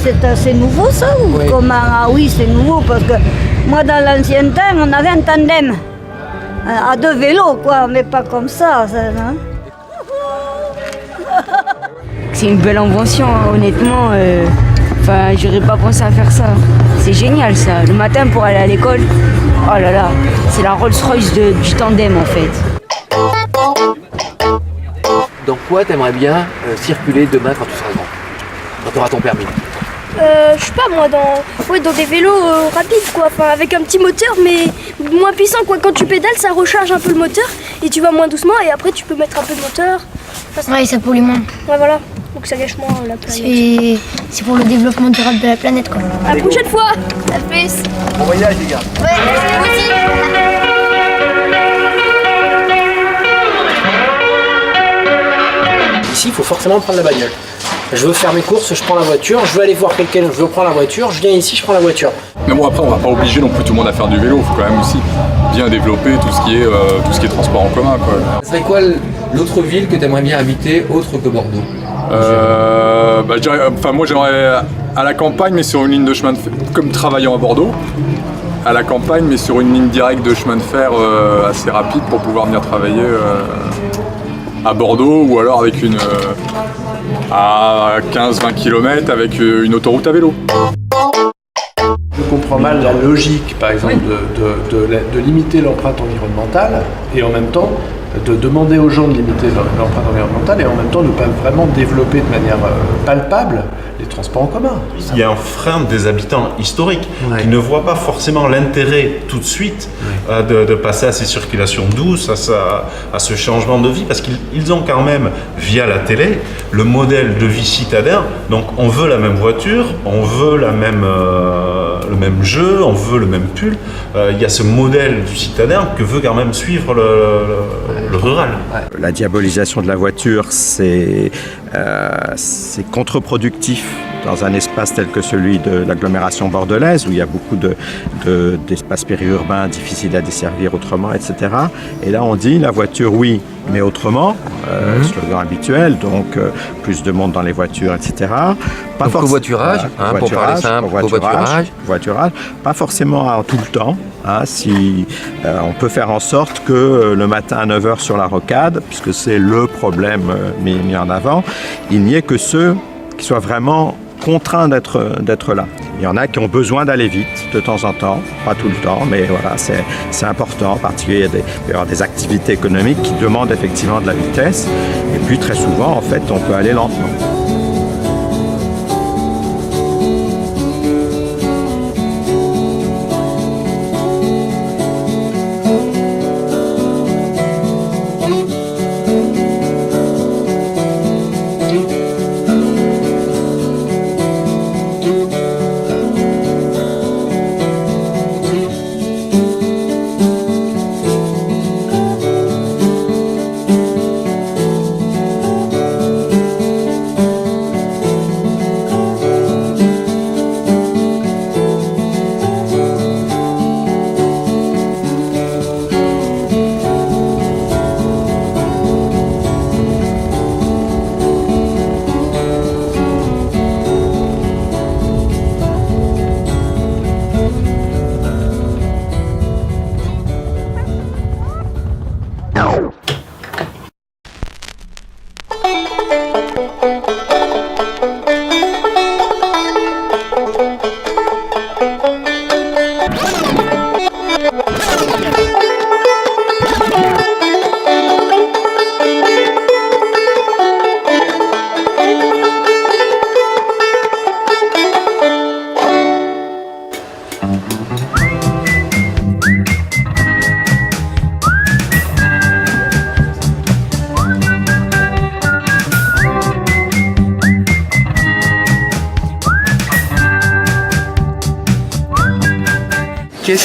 C'est assez nouveau ça ou Oui. comment? Ah oui, c'est nouveau parce que moi dans l'ancien temps on avait un tandem à deux vélos quoi, mais pas comme ça. Hein. C'est une belle invention, hein, honnêtement. Enfin, j'aurais pas pensé à faire ça. C'est génial ça. Le matin pour aller à l'école, oh là là, c'est la Rolls-Royce du tandem en fait. Dans quoi t'aimerais bien circuler demain quand tu seras grand? Quand tu auras ton permis? Je sais pas moi, dans des vélos rapides quoi, enfin avec un petit moteur mais moins puissant quoi. Quand tu pédales ça recharge un peu le moteur et tu vas moins doucement et après tu peux mettre un peu de moteur. Enfin, Ouais, ça pollue moins. ouais voilà, donc ça gâche moins la planète. C'est pour le développement durable de la planète, quoi. À la prochaine fois. À plus. Bon voyage les gars. Ouais, vous aussi. Ici, il faut forcément prendre la bagnole. Je veux faire mes courses, je prends la voiture. Je veux aller voir quelqu'un, je veux prendre la voiture. Je viens ici, je prends la voiture. Mais bon, après, on va pas obliger non plus tout le monde à faire du vélo. Il faut quand même aussi bien développer tout ce qui est transport en commun, quoi. Ce serait quoi l'autre ville que tu aimerais bien habiter autre que Bordeaux? Je dirais, moi, j'aimerais à la campagne, mais sur une ligne de chemin de fer, comme travaillant à Bordeaux. À la campagne, mais sur une ligne directe de chemin de fer assez rapide pour pouvoir venir travailler à Bordeaux ou alors avec à 15-20 km avec une autoroute à vélo. Je comprends mal la logique, par exemple, de limiter l'empreinte environnementale et en même temps de demander aux gens de limiter l'empreinte environnementale et en même temps ne pas vraiment développer de manière palpable les transports en commun. Il y a un frein des habitants historiques qui ne voient pas forcément l'intérêt tout de suite de passer à ces circulations douces, à ce changement de vie, parce qu'ils ont quand même, via la télé, le modèle de vie citadin. Donc on veut la même voiture, on veut le même jeu, on veut le même pull. Il y a ce modèle du citadin que veut quand même suivre le rural. La diabolisation de la voiture, c'est contre-productif dans un espace tel que celui de l'agglomération bordelaise, où il y a beaucoup d'espaces périurbains difficiles à desservir autrement, etc. Et là, on dit la voiture, oui, mais autrement, slogan habituel, donc plus de monde dans les voitures, etc. Pas forcément covoiturage, pour parler simple, covoiturage, pas forcément tout le temps. Si on peut faire en sorte que le matin à 9h sur la rocade, puisque c'est le problème mis en avant, il n'y ait que ceux qui soient vraiment contraints d'être là. Il y en a qui ont besoin d'aller vite de temps en temps, pas tout le temps, mais voilà, c'est important. En particulier, il peut y avoir des activités économiques qui demandent effectivement de la vitesse. Et puis très souvent, en fait, on peut aller lentement. Qu'est-ce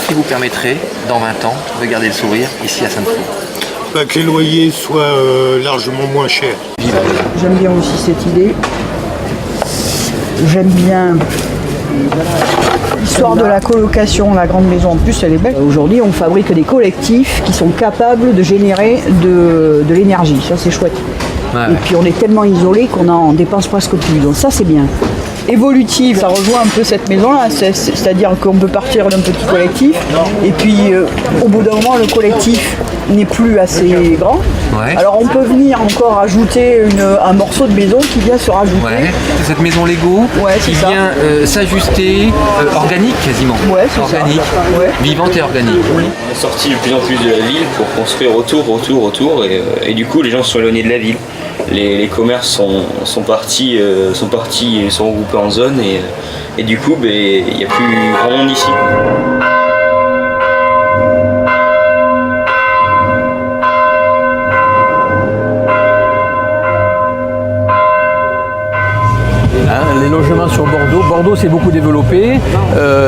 qui vous permettrait, dans 20 ans, de garder le sourire ici à Sainte-Foy? Que les loyers soient largement moins chers. J'aime bien aussi cette idée. J'aime bien l'histoire de la colocation, la grande maison en plus elle est belle. Aujourd'hui on fabrique des collectifs qui sont capables de générer de l'énergie, ça c'est chouette. Ouais. Et puis on est tellement isolé qu'on en dépense presque plus, donc ça c'est bien. Évolutive, ça rejoint un peu cette maison-là, c'est-à-dire qu'on peut partir d'un petit collectif et puis au bout d'un moment le collectif n'est plus assez grand. Ouais. Alors on peut venir encore ajouter un morceau de maison qui vient se rajouter. Ouais. C'est cette maison Lego qui vient s'ajuster, organique quasiment. Ouais, c'est organique, ça. Ouais. Vivante et organique. On est sorti de plus en plus de la ville pour construire autour et du coup les gens se sont éloignés de la ville. Les commerces sont partis et sont regroupés en zones et du coup il n'y a plus grand monde ici. Les logements sur Bordeaux s'est beaucoup développé,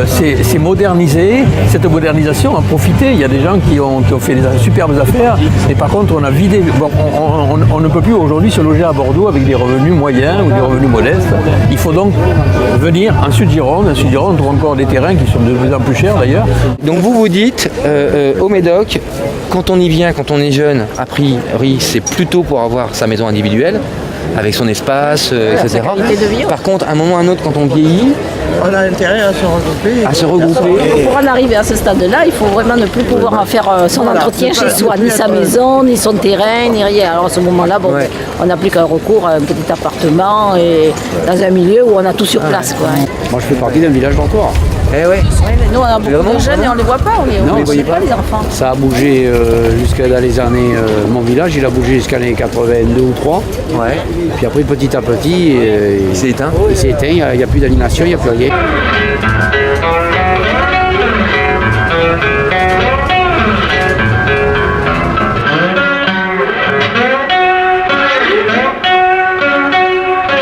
c'est modernisé. Cette modernisation a profité. Il y a des gens qui ont fait des superbes affaires, mais par contre on a vidé. On ne peut plus aujourd'hui se loger à Bordeaux avec des revenus moyens ou des revenus modestes. Il faut donc venir en Sud-Gironde. En Sud-Gironde, on trouve encore des terrains qui sont de plus en plus chers d'ailleurs. Donc vous dites, au Médoc, quand on y vient, quand on est jeune, a priori c'est plutôt pour avoir sa maison individuelle, avec son espace, etc. Par contre, à un moment ou à un autre, quand on vieillit, On a intérêt à se regrouper. Pour en arriver à ce stade-là, il faut vraiment ne plus pouvoir faire son entretien chez soi, ni sa maison, ni son terrain, ni rien. Alors à ce moment-là, bon, on n'a plus qu'un recours à un petit appartement et dans un milieu où on a tout sur place. Quoi. Moi, je fais partie d'un village d'entour. Eh ouais. Mais nous, on a beaucoup de jeunes et on ne les voit pas. On ne voit pas les enfants. Ça a bougé jusqu'à dans les années. Mon village, il a bougé jusqu'à les 82 ou 3. Ouais. Puis après, petit à petit, il s'est éteint. Il s'est éteint, il n'y a plus d'animation, il n'y a plus rien.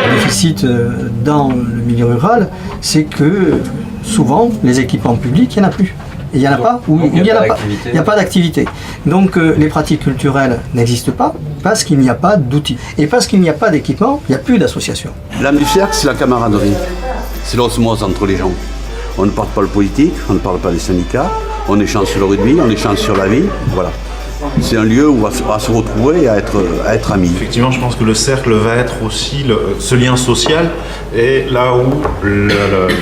Le déficit dans le milieu rural, c'est que souvent, les équipements publics, il n'y en a plus. Et il n'y en a pas, ou il n'y a pas d'activité. Donc les pratiques culturelles n'existent pas parce qu'il n'y a pas d'outils. Et parce qu'il n'y a pas d'équipement, il n'y a plus d'association. L'âme du cercle, c'est la camaraderie. C'est l'osmose entre les gens. On ne parle pas le politique, on ne parle pas des syndicats, on échange sur le rugby, on échange sur la vie, voilà. C'est un lieu où on va se retrouver et à être amis. Effectivement, je pense que le cercle va être aussi ce lien social, et là où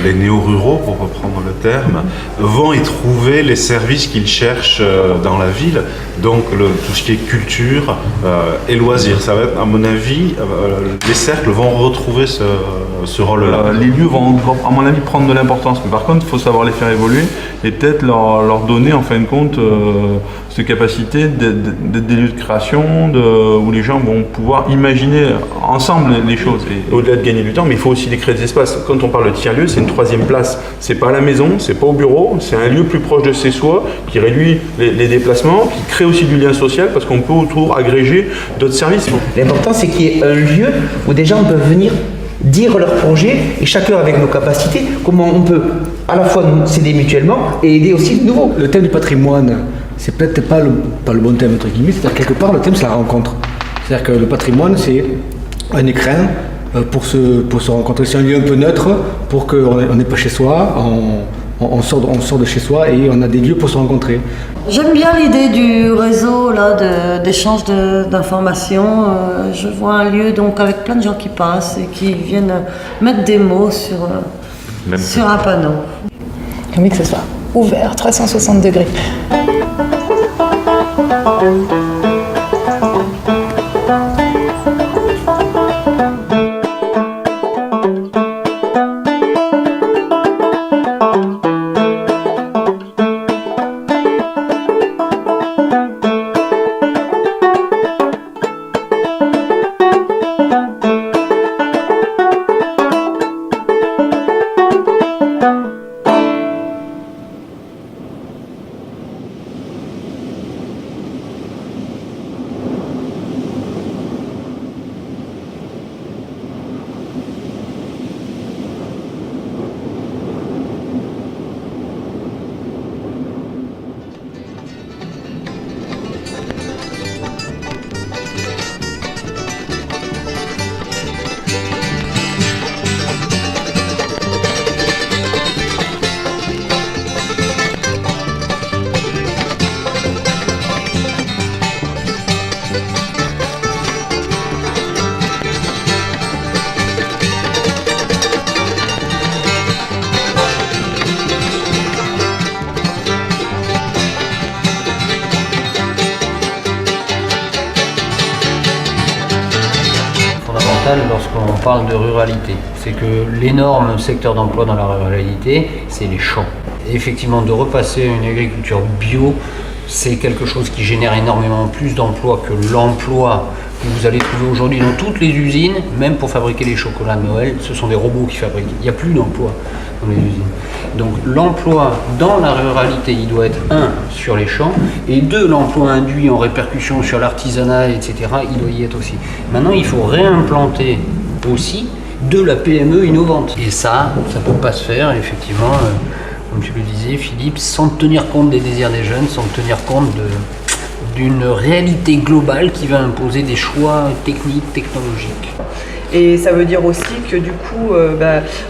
les néo-ruraux, pour reprendre le terme, vont y trouver les services qu'ils cherchent dans la ville, donc tout ce qui est culture et loisirs. Ça va être, à mon avis, les cercles vont retrouver ce rôle-là. Les lieux vont, à mon avis, prendre de l'importance, mais par contre, il faut savoir les faire évoluer et peut-être leur donner, en fin de compte, cette capacité d'être des lieux de création où les gens vont pouvoir imaginer ensemble les choses. Et au-delà de gagner du temps, mais il faut aussi créer des espaces. Quand on parle de tiers-lieu, c'est une troisième place. C'est pas à la maison, c'est pas au bureau, c'est un lieu plus proche de chez soi qui réduit les déplacements, qui crée aussi du lien social parce qu'on peut autour agréger d'autres services. L'important, c'est qu'il y ait un lieu où des gens peuvent venir dire leurs projets et chacun avec nos capacités, comment on peut à la fois nous s'aider mutuellement et aider aussi de nouveau. Le thème du patrimoine, c'est peut-être pas le bon thème entre guillemets, c'est-à-dire quelque part le thème c'est la rencontre. C'est-à-dire que le patrimoine c'est un écrin pour se rencontrer, c'est un lieu un peu neutre pour qu'on n'est pas chez soi, on sort de chez soi et on a des lieux pour se rencontrer. J'aime bien l'idée du réseau là, d'échange d'informations. Je vois un lieu donc avec plein de gens qui passent et qui viennent mettre des mots sur un panneau. J'ai envie que ce soit ouvert, 360 degrés. fondamental lorsqu'on parle de ruralité. C'est que l'énorme secteur d'emploi dans la ruralité, c'est les champs. Et effectivement, de repasser à une agriculture bio, c'est quelque chose qui génère énormément plus d'emplois que l'emploi que vous allez trouver aujourd'hui dans toutes les usines, même pour fabriquer les chocolats de Noël, ce sont des robots qui fabriquent. Il n'y a plus d'emploi dans les usines. Donc l'emploi dans la ruralité, il doit être sur les champs, et l'emploi induit en répercussion sur l'artisanat, etc., il doit y être aussi. Maintenant, il faut réimplanter aussi de la PME innovante. Et ça ne peut pas se faire, effectivement, comme tu le disais, Philippe, sans tenir compte des désirs des jeunes, sans tenir compte d'une réalité globale qui va imposer des choix techniques, technologiques. Et ça veut dire aussi que du coup,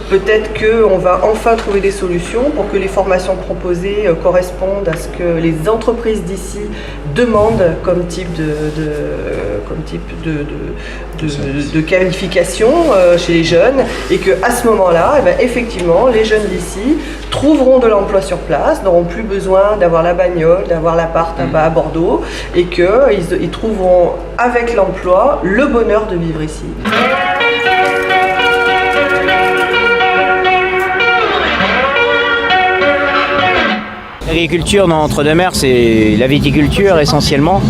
peut-être qu'on va enfin trouver des solutions pour que les formations proposées correspondent à ce que les entreprises d'ici demandent comme type de qualification chez les jeunes, et qu'à ce moment-là, effectivement, les jeunes d'ici trouveront de l'emploi sur place, n'auront plus besoin d'avoir la bagnole, d'avoir l'appart à Bordeaux, et qu'ils trouveront avec l'emploi le bonheur de vivre ici. L'agriculture dans l'entre-deux-mers, c'est la viticulture essentiellement.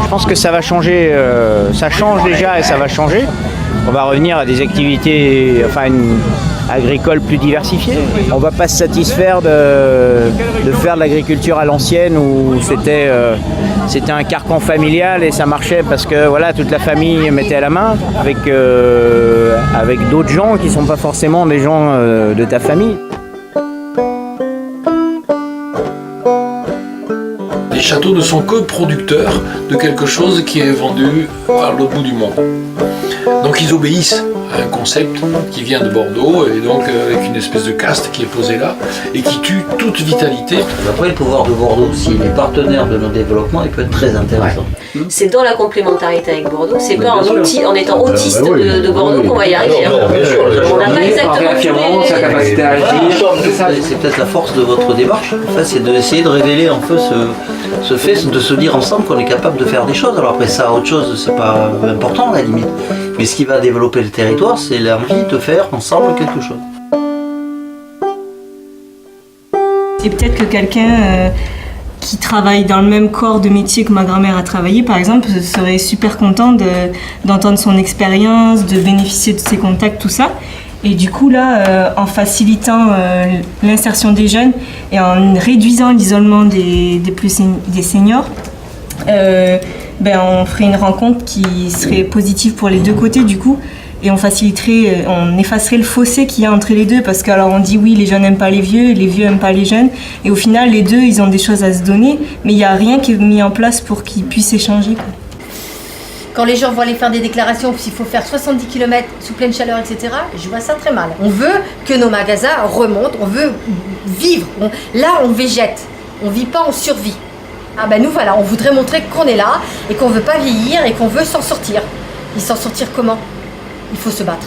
Je pense que ça va changer, ça change déjà et ça va changer. On va revenir à des activités agricoles plus diversifiées. On ne va pas se satisfaire de faire de l'agriculture à l'ancienne où c'était un carcan familial et ça marchait parce que voilà, toute la famille mettait à la main avec d'autres gens qui ne sont pas forcément des gens de ta famille. Les châteaux ne sont que producteurs de quelque chose qui est vendu à l'autre bout du monde. Donc ils obéissent à un concept qui vient de Bordeaux et donc avec une espèce de caste qui est posée là et qui tue toute vitalité. Après, le pouvoir de Bordeaux, s'il est partenaire de nos développements, il peut être très intéressant. C'est dans la complémentarité avec Bordeaux, c'est pas en étant autiste de Bordeaux qu'on va y arriver. On n'a pas exactement sa capacité à agir. C'est peut-être la force de votre démarche, en fait, c'est d'essayer de révéler un peu ce fait, de se dire ensemble qu'on est capable de faire des choses. Alors après ça, autre chose, c'est pas important à la limite. Mais ce qui va développer le territoire, c'est l'envie de faire ensemble quelque chose. Et peut-être que quelqu'un qui travaille dans le même corps de métier que ma grand-mère a travaillé, par exemple, serait super content d'entendre son expérience, de bénéficier de ses contacts, tout ça. Et du coup, là, en facilitant l'insertion des jeunes et en réduisant l'isolement des seniors, on ferait une rencontre qui serait positive pour les deux côtés, du coup. Et on effacerait le fossé qu'il y a entre les deux, parce qu'alors on dit oui, les jeunes n'aiment pas les vieux n'aiment pas les jeunes, et au final les deux ils ont des choses à se donner, mais il n'y a rien qui est mis en place pour qu'ils puissent échanger, quoi. Quand les gens vont aller faire des déclarations, s'il faut faire 70 km sous pleine chaleur, etc., je vois ça très mal. On veut que nos magasins remontent, on veut vivre, là on végète, on ne vit pas, on survit. Ah ben nous voilà, on voudrait montrer qu'on est là, et qu'on ne veut pas vieillir, et qu'on veut s'en sortir. Et s'en sortir comment ? Il faut se battre.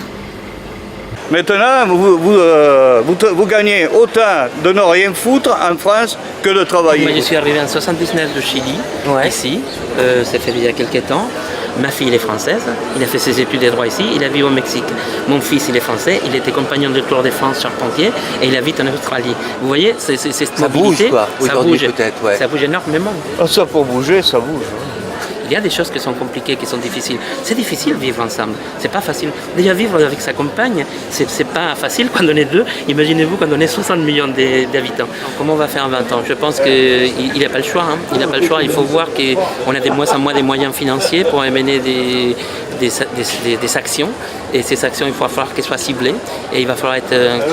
Maintenant, vous gagnez autant de ne rien foutre en France que de travailler. Moi, je suis arrivé en 79 de Chili, ici. Ça fait il y a quelques temps. Ma fille, elle est française. Il a fait ses études de droit ici. Il a vécu au Mexique. Mon fils, il est français. Il était compagnon de Tour de France charpentier et il habite en Australie. Vous voyez, cette stabilité, quoi. Ça bouge peut-être, ouais. Ça bouge énormément. Ça, pour bouger, ça bouge. Il y a des choses qui sont compliquées, qui sont difficiles. C'est difficile de vivre ensemble. C'est pas facile. Déjà vivre avec sa compagne, c'est pas facile quand on est deux. Imaginez-vous quand on est 60 millions d'habitants. Comment on va faire en 20 ans ? Je pense qu'il n'a pas le choix. Il n'a pas le choix. Il faut voir qu'on a de moins en moins des moyens financiers pour mener des actions. Et ces actions, il va falloir qu'elles soient ciblées. Et il va falloir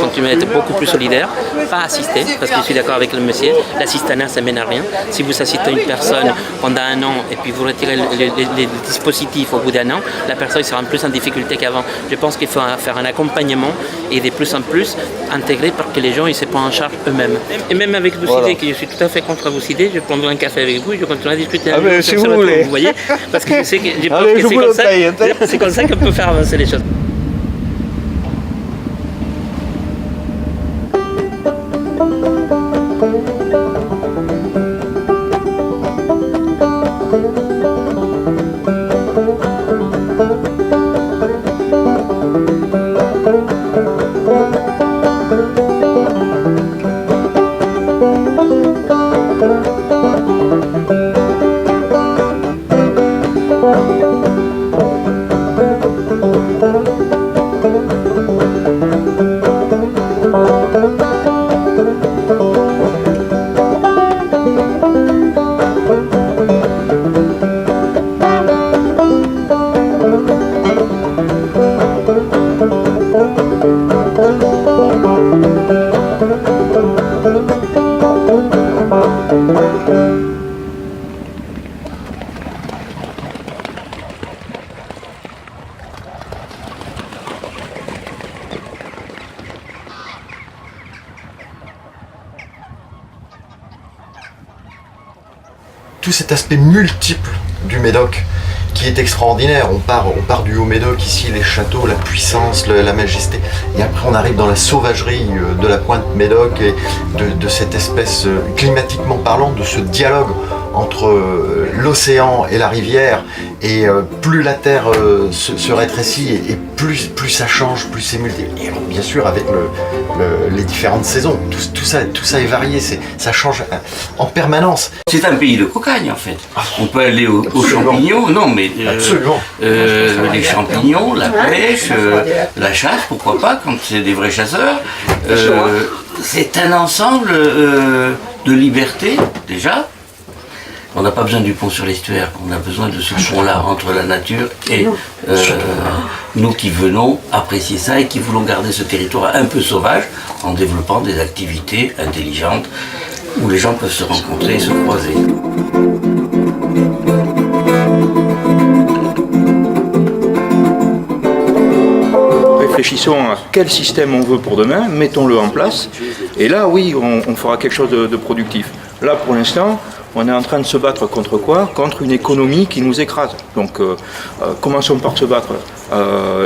continuer à être beaucoup plus solidaire, pas assister, parce que je suis d'accord avec le monsieur. L'assistanat, ça mène à rien. Si vous assistez une personne pendant un an et puis vous retirez les dispositifs au bout d'un an, la personne sera plus en difficulté qu'avant. Je pense qu'il faut faire un accompagnement et de plus en plus intégrer pour que les gens ils se prennent en charge eux-mêmes. Et même avec vos idées, que je suis tout à fait contre vos idées, je prendrai un café avec vous et je continuerai à discuter avec vous. Si vous voulez. Vous voyez, parce que je sais que c'est comme ça qu'on peut faire avancer les choses. Tout cet aspect multiple du Médoc qui est extraordinaire. On part du Haut-Médoc, ici les châteaux, la puissance, la majesté, et après on arrive dans la sauvagerie de la pointe Médoc et de cette espèce, climatiquement parlant, de ce dialogue entre l'océan et la rivière, et plus la terre se rétrécit et plus ça change, plus c'est multiple. Et alors, bien sûr avec les différentes saisons, tout ça est varié, ça change en permanence. C'est un pays de cocagne en fait. On peut aller aux champignons, non mais les champignons, la pêche, la chasse, pourquoi pas quand c'est des vrais chasseurs. C'est un ensemble de liberté déjà. On n'a pas besoin du pont sur l'estuaire, on a besoin de ce pont-là entre la nature et nous qui venons apprécier ça et qui voulons garder ce territoire un peu sauvage en développant des activités intelligentes où les gens peuvent se rencontrer et se croiser. Réfléchissons à quel système on veut pour demain, mettons-le en place, et là oui, on fera quelque chose de productif. Là pour l'instant, on est en train de se battre contre quoi? Contre une économie qui nous écrase. Donc commençons par se battre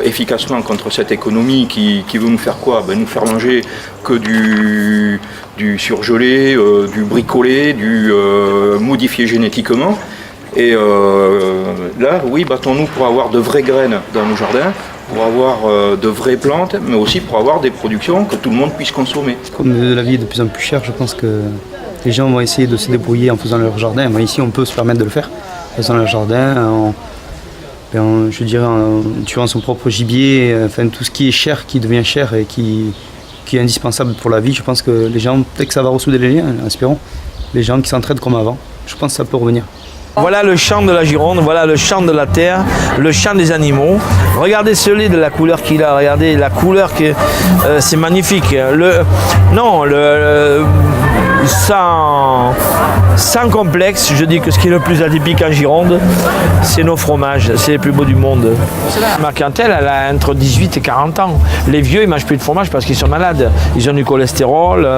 efficacement contre cette économie qui veut nous faire quoi? Nous faire manger que du surgelé, du bricolé, du modifié génétiquement. Et là, oui, battons-nous pour avoir de vraies graines dans nos jardins, pour avoir de vraies plantes, mais aussi pour avoir des productions que tout le monde puisse consommer. Comme la vie est de plus en plus chère, je pense que les gens vont essayer de se débrouiller en faisant leur jardin. Ici, on peut se permettre de le faire, en faisant leur jardin, en tuant son propre gibier, enfin tout ce qui est cher, qui devient cher et qui est indispensable pour la vie. Je pense que les gens, peut-être que ça va ressouder les liens, espérons, les gens qui s'entraident comme avant. Je pense que ça peut revenir. Voilà le chant de la Gironde, voilà le chant de la terre, le chant des animaux. Regardez ce lait de la couleur qu'il a, regardez la couleur, c'est magnifique. Sans complexe, je dis que ce qui est le plus atypique en Gironde, c'est nos fromages, c'est les plus beaux du monde. Ma clientèle, elle a entre 18 et 40 ans. Les vieux, ils ne mangent plus de fromage parce qu'ils sont malades. Ils ont du cholestérol,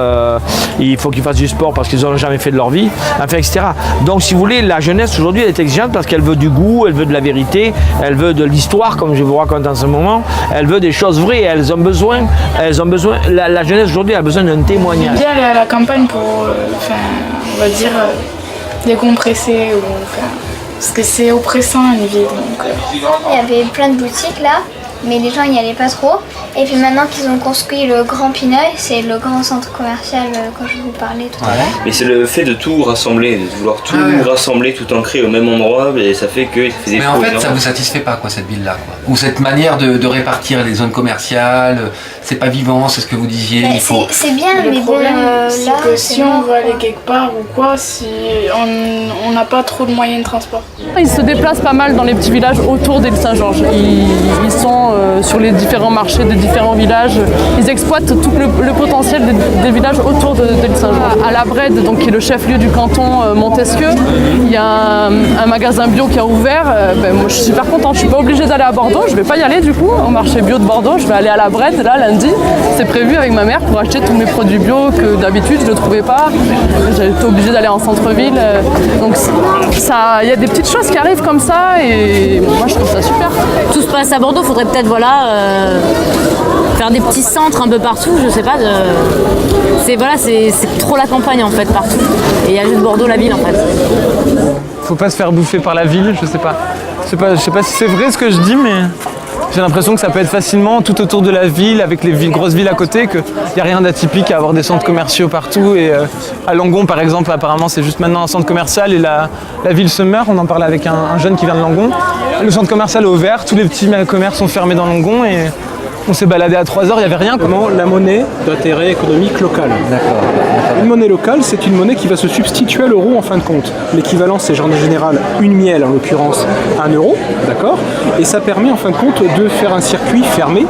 il faut qu'ils fassent du sport parce qu'ils n'ont jamais fait de leur vie, enfin, etc. Donc, si vous voulez, la jeunesse aujourd'hui, elle est exigeante parce qu'elle veut du goût, elle veut de la vérité, elle veut de l'histoire, comme je vous raconte en ce moment, elle veut des choses vraies, elles ont besoin, la jeunesse aujourd'hui a besoin d'un témoignage. Bien aller à la campagne pour, on va dire, décompresser, parce que c'est oppressant les villes. Il y avait plein de boutiques là, mais les gens n'y allaient pas trop. Et puis maintenant qu'ils ont construit le Grand Pineuil, c'est le grand centre commercial quand je vous parlais tout à l'heure. Mais c'est le fait de tout rassembler, de vouloir tout rassembler, tout ancrer au même endroit, et ça fait que ça fait des Mais en fait, ça vous satisfait pas quoi cette ville-là, quoi. Ou cette manière de répartir les zones commerciales, c'est pas vivant, c'est ce que vous disiez. Il faut. C'est bien, mais bon, c'est là, que si on veut aller quelque part ou quoi, si on n'a pas trop de moyens de transport. Ils se déplacent pas mal dans les petits villages autour d'Île Saint-Georges. Ils sont sur les différents marchés des différents villages. Ils exploitent tout le potentiel des villages autour d'Île Saint-Georges. À la Brède, donc, qui est le chef-lieu du canton Montesquieu, il y a un magasin bio qui a ouvert. Moi, je suis super contente. Je suis pas obligée d'aller à Bordeaux. Je vais pas y aller du coup au marché bio de Bordeaux. Je vais aller à la Brède là lundi. C'est prévu avec ma mère pour acheter tous mes produits bio que d'habitude je ne trouvais pas. J'étais obligée d'aller en centre-ville. Donc il y a des petites choses qui arrivent comme ça et moi je trouve ça super. Tout se passe à Bordeaux, faudrait peut-être faire des petits centres un peu partout, je sais pas. C'est trop la campagne en fait partout. Et il y a juste Bordeaux la ville en fait. Faut pas se faire bouffer par la ville, je sais pas. Je sais pas si c'est vrai ce que je dis, mais j'ai l'impression que ça peut être facilement tout autour de la ville, avec les grosses villes à côté, qu'il n'y a rien d'atypique à avoir des centres commerciaux partout. Et à Langon, par exemple, apparemment, c'est juste maintenant un centre commercial et la ville se meurt. On en parlait avec un jeune qui vient de Langon. Le centre commercial est ouvert, tous les petits commerces sont fermés dans Langon et on s'est baladé à 3 heures, il n'y avait rien. Comment la monnaie d'intérêt économique local. D'accord. Une monnaie locale, c'est une monnaie qui va se substituer à l'euro en fin de compte. L'équivalent, c'est en général une miel, en l'occurrence 1 euro, d'accord. Et ça permet en fin de compte de faire un circuit fermé,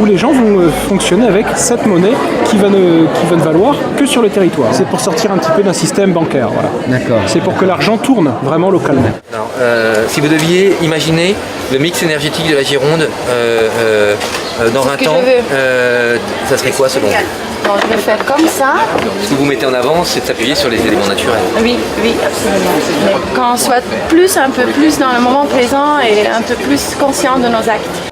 où les gens vont fonctionner avec cette monnaie qui va ne valoir que sur le territoire. C'est pour sortir un petit peu d'un système bancaire, voilà. D'accord. C'est pour que l'argent tourne vraiment localement. Alors, si vous deviez imaginer le mix énergétique de la Gironde dans 20 ans, ça serait quoi selon vous? Bon, je vais faire comme ça. Ce que vous mettez en avant, c'est de s'appuyer sur les éléments naturels. Oui, absolument. Qu'on soit un peu plus dans le moment présent et un peu plus conscient de nos actes.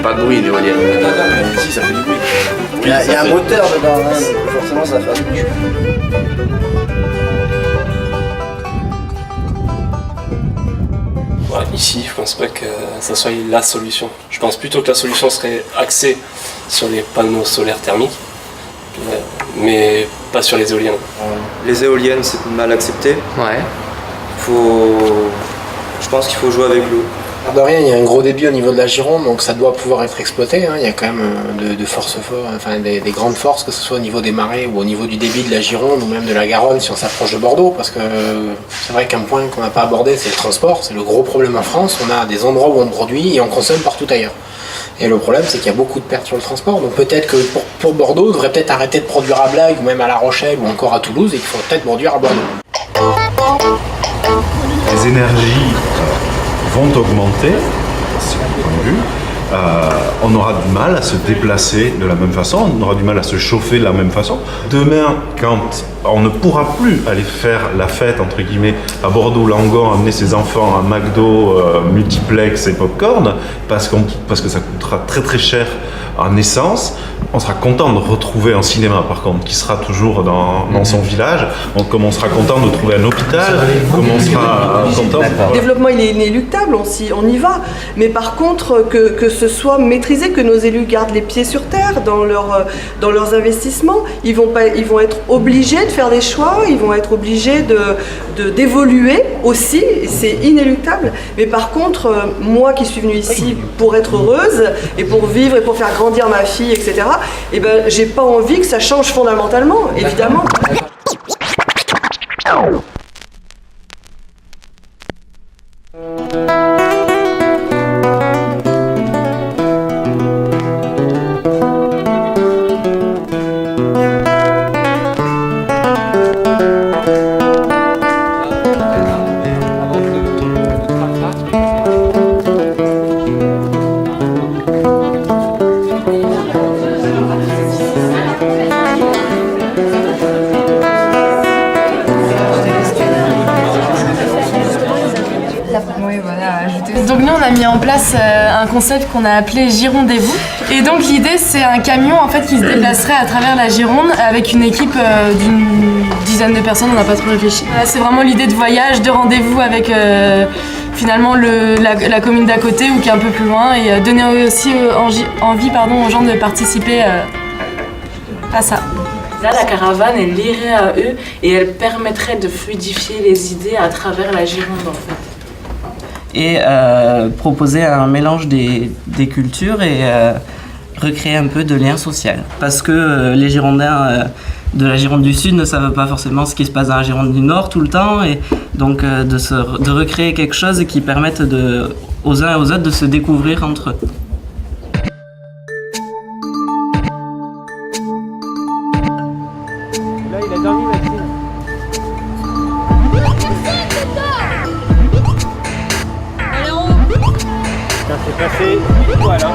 Pas de bruit l'éolienne. Si, ça fait du bruit. Il y a un moteur dedans, hein, donc forcément ça va faire du bruit. Ouais, ici, je pense pas que ça soit la solution. Je pense plutôt que la solution serait axée sur les panneaux solaires thermiques, mais pas sur les éoliennes. Les éoliennes, c'est mal accepté. Ouais. Je pense qu'il faut jouer avec l'eau. De rien, il y a un gros débit au niveau de la Gironde, donc ça doit pouvoir être exploité. Hein. Il y a quand même de forces, enfin des grandes forces, que ce soit au niveau des marais ou au niveau du débit de la Gironde ou même de la Garonne si on s'approche de Bordeaux, parce que c'est vrai qu'un point qu'on n'a pas abordé, c'est le transport. C'est le gros problème en France. On a des endroits où on produit et on consomme partout ailleurs. Et le problème, c'est qu'il y a beaucoup de pertes sur le transport. Donc peut-être que pour Bordeaux, on devrait peut-être arrêter de produire à Blaye ou même à La Rochelle ou encore à Toulouse, et qu'il faut peut-être produire à Bordeaux. Les énergies vont augmenter, c'est mon point de vue. On aura du mal à se déplacer de la même façon, on aura du mal à se chauffer de la même façon. Demain, quand on ne pourra plus aller faire la fête, entre guillemets, à Bordeaux-Langon, amener ses enfants à McDo, multiplex et popcorn, parce que ça coûtera très très cher en essence, on sera content de retrouver un cinéma par contre, qui sera toujours dans son village, comme on sera content de trouver un hôpital, comme on sera content... Le développement il est inéluctable, on y va, mais par contre que ce soit maîtrisé, que nos élus gardent les pieds sur terre dans leurs investissements, ils vont être obligés de faire des choix, ils vont être obligés d'évoluer aussi, c'est inéluctable, mais par contre moi qui suis venue ici pour être heureuse et pour vivre et pour faire grandir ma fille, etc., eh ben, j'ai pas envie que ça change fondamentalement, évidemment. Donc nous on a mis en place un concept qu'on a appelé Girondez-vous. Et donc l'idée c'est un camion en fait qui se déplacerait à travers la Gironde avec une équipe d'une dizaine de personnes, on n'a pas trop réfléchi. Là, c'est vraiment l'idée de voyage, de rendez-vous avec finalement la commune d'à côté ou qui est un peu plus loin et donner aussi envie aux gens de participer à ça. Là, la caravane, elle irait à eux et elle permettrait de fluidifier les idées à travers la Gironde en fait. Et proposer un mélange des cultures et recréer un peu de lien social. Parce que les Girondins de la Gironde du Sud ne savent pas forcément ce qui se passe dans la Gironde du Nord tout le temps, et donc de recréer quelque chose qui permette aux uns et aux autres de se découvrir entre eux. Là, il a dormi, Maxime. C'est passé pile poil, hein.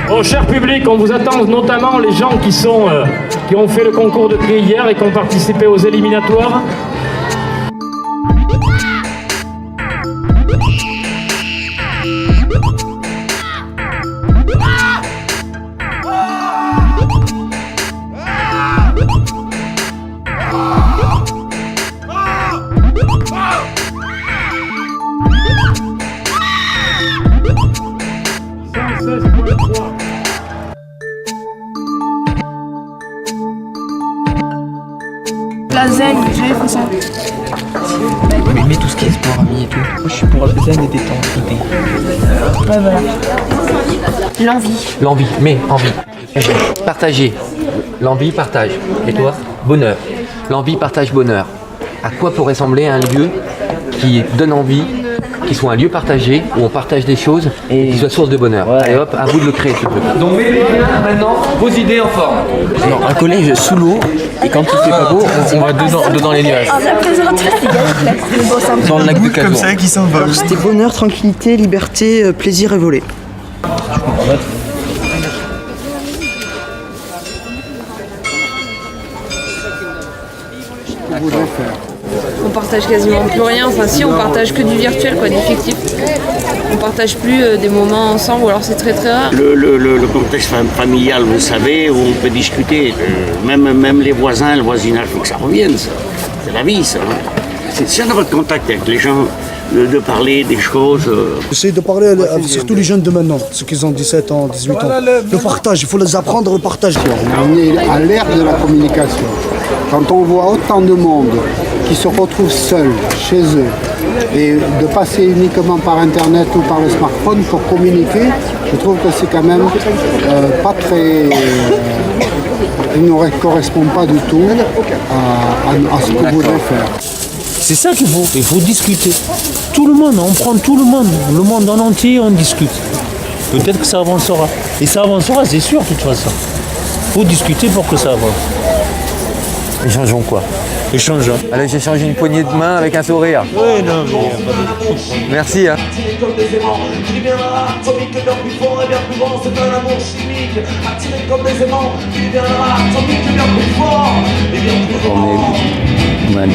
Bon, cher public, on vous attend notamment les gens qui ont fait le concours de tri hier et qui ont participé aux éliminatoires. La zen, j'avais fait ça. Mais aimez tout ce qui est sport, amis et tout. Moi je suis pour la zen et détente. Ouais, voilà. L'envie. L'envie, mais envie. Partager. L'envie, partage. Et toi? Bonheur. L'envie, partage, bonheur. À quoi pourrait ressembler un lieu qui donne envie, qui soit un lieu partagé, où on partage des choses et qui soit source de bonheur? Allez hop, à vous de le créer ce truc. Donc mettez maintenant vos idées en forme. Non, un collège sous l'eau, et quand il fait pas beau, on va dedans les nuages. Dans le lac de Cazaux. Comme ça qui s'envole. C'était bonheur, tranquillité, liberté, plaisir et voler. On partage quasiment plus rien, enfin si, on partage que du virtuel, quoi, du fictif. On partage plus des moments ensemble, ou alors c'est très très rare. Le contexte familial, vous savez, où on peut discuter, même les voisins, le voisinage, il faut que ça revienne, ça. C'est la vie, ça. C'est d'avoir le contact avec les gens, de parler des choses. J'essaie de parler surtout les jeunes de maintenant, ceux qui ont 17 ans, 18 ans. Le partage, il faut les apprendre le partage. On est à l'ère de la communication. Quand on voit autant de monde qui se retrouve seul chez eux et de passer uniquement par internet ou par le smartphone pour communiquer, je trouve que c'est quand même pas très... il ne correspond pas du tout à ce que vous voulez faire. C'est ça qu'il faut discuter. Tout le monde, on prend tout le monde en entier, on discute. Peut-être que ça avancera. Et ça avancera, c'est sûr, de toute façon. Il faut discuter pour que ça avance. Échangeons quoi? Échangeons. Allez, j'échange une poignée de main avec un sourire. Oui, non, mais... Merci. Hein. On a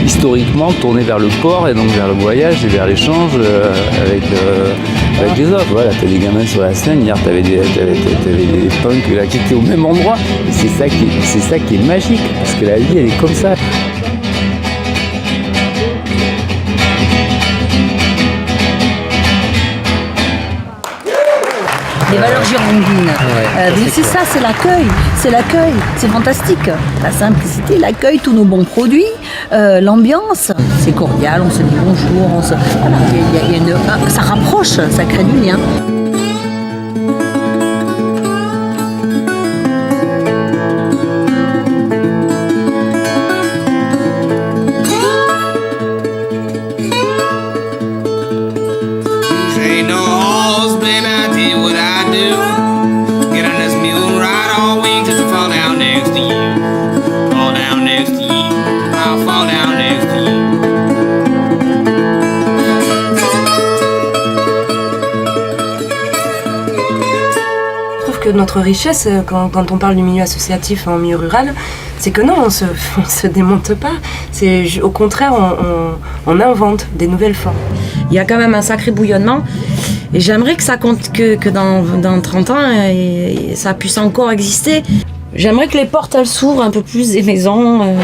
historiquement tourné vers le port et donc vers le voyage et vers l'échange avec les autres. Voilà, t'as des gamins sur la scène, hier t'avais des punks là, qui étaient au même endroit. C'est ça qui est magique, parce que la vie elle est comme ça. Les valeurs girondines. C'est ça, c'est l'accueil, c'est fantastique. La simplicité, l'accueil, tous nos bons produits, l'ambiance, c'est cordial, on se dit bonjour, voilà, ça rapproche, ça crée du lien. Que notre richesse, quand on parle du milieu associatif en milieu rural, c'est que non, on se démonte pas. Au contraire, on invente des nouvelles formes. Il y a quand même un sacré bouillonnement et j'aimerais que ça compte que dans 30 ans, ça puisse encore exister. J'aimerais que les portes elles s'ouvrent un peu plus des maisons.